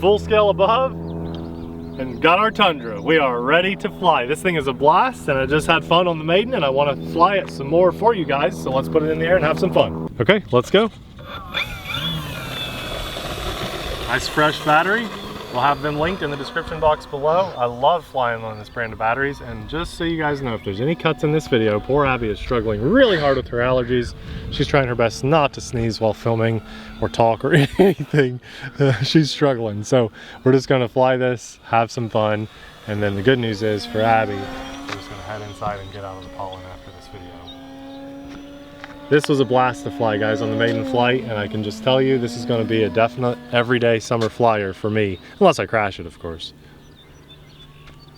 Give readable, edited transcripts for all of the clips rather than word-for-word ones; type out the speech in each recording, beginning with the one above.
full scale above and got our Tundra. We are ready to fly. This thing is a blast, and I just had fun on the maiden, and I want to fly it some more for you guys, so let's put it in the air and have some fun. Okay, let's go. Nice fresh battery. We'll have them linked in the description box below. I love flying on this brand of batteries, and just so you guys know, if there's any cuts in this video, poor Abby is struggling really hard with her allergies. She's trying her best not to sneeze while filming or talk or anything. She's struggling, so we're just gonna fly this, have some fun, and then the good news is for Abby, we're just gonna head inside and get out of the pollen after this video. This was a blast to fly, guys, on the maiden flight, and I can just tell you this is going to be a definite everyday summer flyer for me, unless I crash it, of course.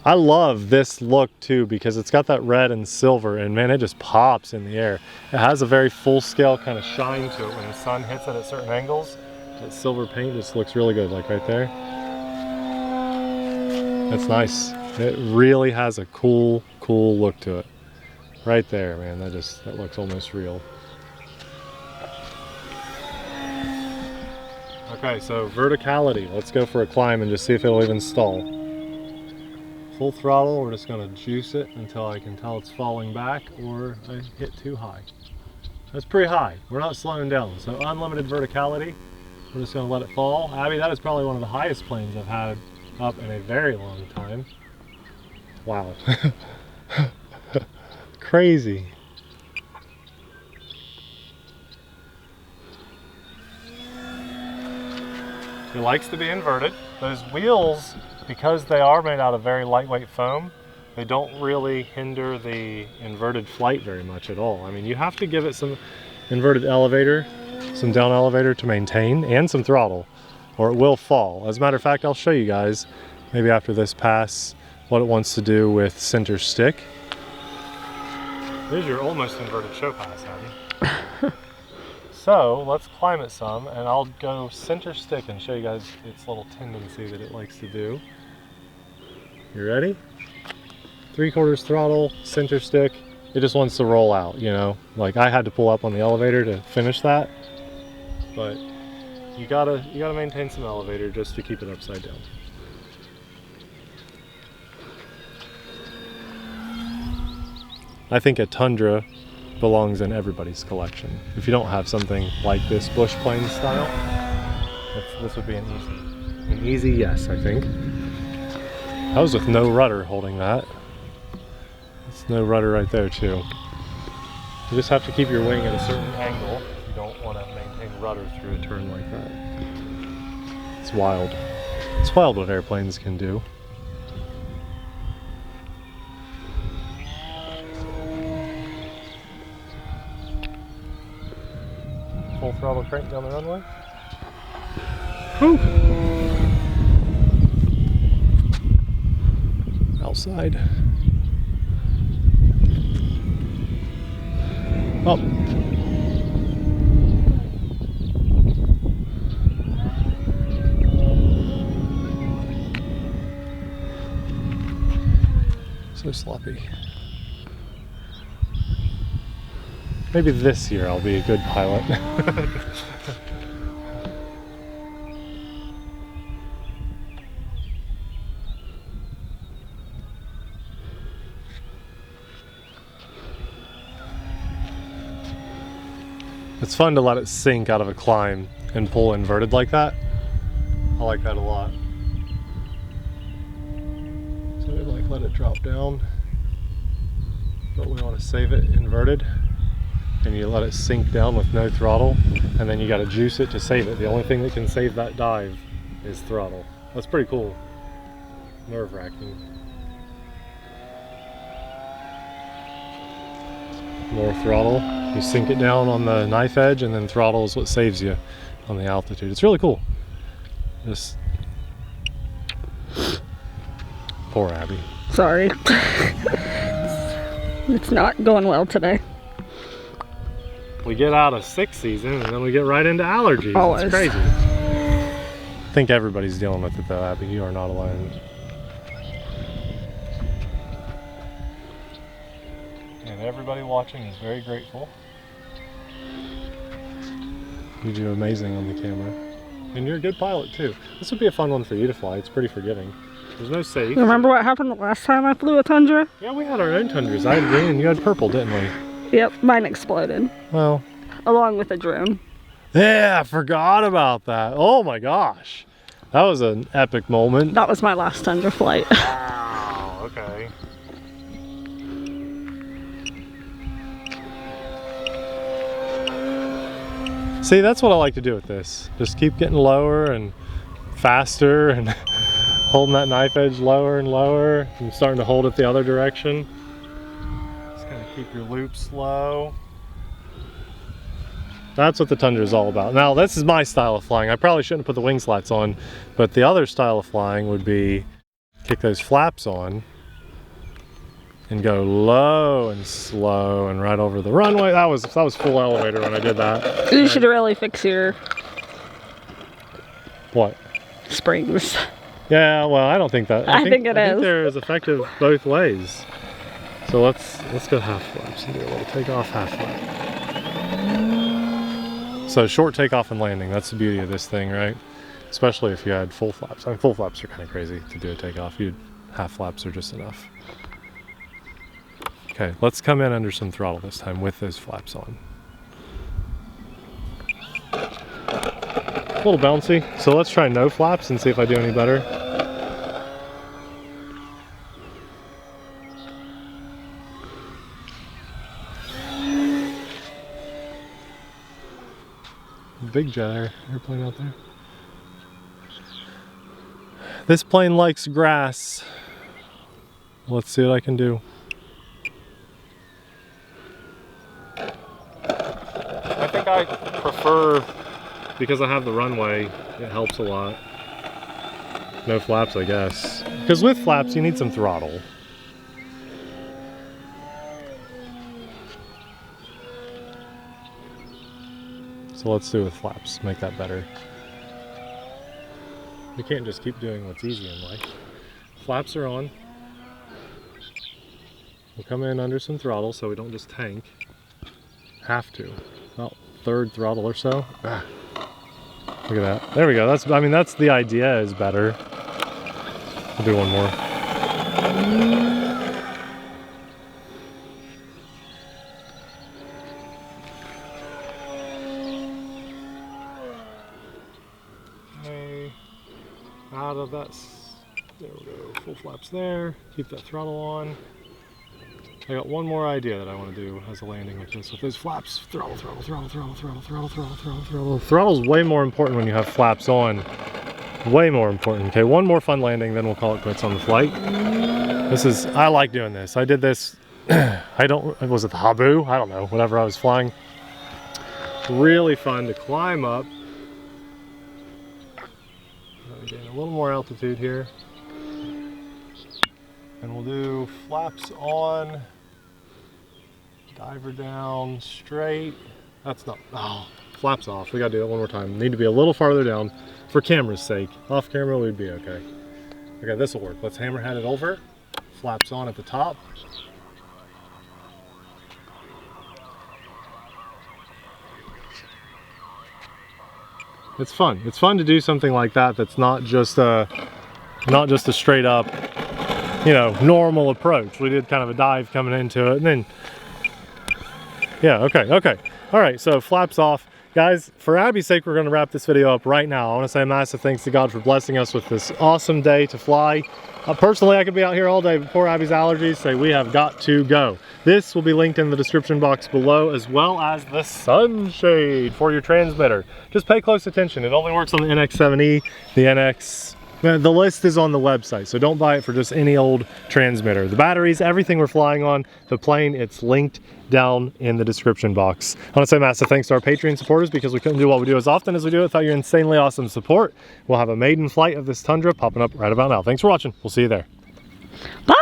I love this look too because it's got that red and silver, and man, it just pops in the air. It has a very full-scale kind of shine to it when the sun hits it at certain angles. That silver paint just looks really good, like right there. That's nice. It really has a cool look to it. Right there, man, that looks almost real. Okay, so verticality. Let's go for a climb and just see if it'll even stall. Full throttle, we're just gonna juice it until I can tell it's falling back or I hit too high. That's pretty high. We're not slowing down. So unlimited verticality. We're just gonna let it fall. Abby, that is probably one of the highest planes I've had up in a very long time. Wow. Crazy. It likes to be inverted. Those wheels, because they are made out of very lightweight foam, they don't really hinder the inverted flight very much at all. I mean, you have to give it some inverted elevator, some down elevator to maintain, and some throttle, or it will fall. As a matter of fact, I'll show you guys, maybe after this pass, what it wants to do with center stick. There's your almost inverted show pass, Abby. So let's climb it some, and I'll go center stick and show you guys its little tendency that it likes to do. You ready? 3/4 throttle, center stick. It just wants to roll out, you know. Like I had to pull up on the elevator to finish that, but you gotta maintain some elevator just to keep it upside down. I think a Tundra belongs in everybody's collection. If you don't have something like this bush plane style, this would be an easy yes, I think. That was with no rudder holding that. It's no rudder right there too. You just have to keep your wing at a certain angle. You don't want to maintain rudder through a turn like that. It's wild. It's wild what airplanes can do. Full throttle crank down the runway. Whew. Outside. Up. So sloppy. Maybe this year I'll be a good pilot. It's fun to let it sink out of a climb and pull inverted like that. I like that a lot. So we like let it drop down, but we want to save it inverted. And you let it sink down with no throttle, and then you got to juice it to save it. The only thing that can save that dive is throttle. That's pretty cool. Nerve-wracking. More throttle. You sink it down on the knife edge, and then throttle is what saves you on the altitude. It's really cool. Just poor Abby. Sorry. It's not going well today. We get out of 6 season and then we get right into allergies. Always. It's crazy. I think everybody's dealing with it though, Abby. You are not alone. And everybody watching is very grateful. You do amazing on the camera. And you're a good pilot too. This would be a fun one for you to fly. It's pretty forgiving. There's no safe. Remember what happened the last time I flew a Tundra? Yeah, we had our own Tundras. I had green and you had purple, didn't we? Yep, mine exploded. Well. Along with a drone. Yeah, I forgot about that. Oh my gosh. That was an epic moment. That was my last Tundra flight. Wow, okay. See, that's what I like to do with this. Just keep getting lower and faster and holding that knife edge lower and lower. I'm starting to hold it the other direction. Just kind of keep your loops low. That's what the Tundra is all about. Now, this is my style of flying. I probably shouldn't put the wing slats on, but the other style of flying would be kick those flaps on and go low and slow and right over the runway. That was full elevator when I did that. You should really fix your what? Springs. Yeah, well, I don't think that. I think they're as effective both ways. So let's go half flaps and do a little takeoff, half flap. So short takeoff and landing. That's the beauty of this thing, right? Especially if you had full flaps. I mean, full flaps are kind of crazy to do a takeoff. Half flaps are just enough. Okay, let's come in under some throttle this time with those flaps on. A little bouncy, so let's try no flaps and see if I do any better. Big jet airplane out there. This plane likes grass. Let's see what I can do. I think I prefer, because I have the runway, it helps a lot. No flaps, I guess. Because with flaps, you need some throttle. So let's do with flaps, make that better. We can't just keep doing what's easy in life. Flaps are on. We'll come in under some throttle so we don't just tank. Have to. About third throttle or so. Ah. Look at that. There we go. That's the idea is better. We'll do one more. Okay. Out of that. There we go. Full flaps there. Keep that throttle on. I got one more idea that I want to do as a landing with this. With those flaps, throttle, throttle, throttle, throttle, throttle, throttle, throttle, throttle, throttle. Throttle's way more important when you have flaps on. Way more important. Okay, one more fun landing, then we'll call it quits on the flight. I like doing this. I did this, was it the Habu? I don't know, whatever I was flying. Really fun to climb up. Let me gain a little more altitude here. And we'll do flaps on, diver down, straight. That's not, oh, flaps off. We gotta do that one more time. Need to be a little farther down for camera's sake. Off camera, we'd be okay. Okay, this will work. Let's hammerhead it over. Flaps on at the top. It's fun. It's fun to do something like that that's not just a straight up, you know, normal approach. We did kind of a dive coming into it and then, yeah, okay. All right, so flaps off. Guys, for Abby's sake, we're gonna wrap this video up right now. I wanna say a massive thanks to God for blessing us with this awesome day to fly. Personally, I could be out here all day, but poor Abby's allergies say we have got to go. This will be linked in the description box below, as well as the sunshade for your transmitter. Just pay close attention. It only works on the NX7E, the NX. The list is on the website, so don't buy it for just any old transmitter. The batteries, everything we're flying on, the plane, it's linked down in the description box. I want to say massive thanks to our Patreon supporters because we couldn't do what we do as often as we do it without your insanely awesome support. We'll have a maiden flight of this Tundra popping up right about now. Thanks for watching. We'll see you there. Bye!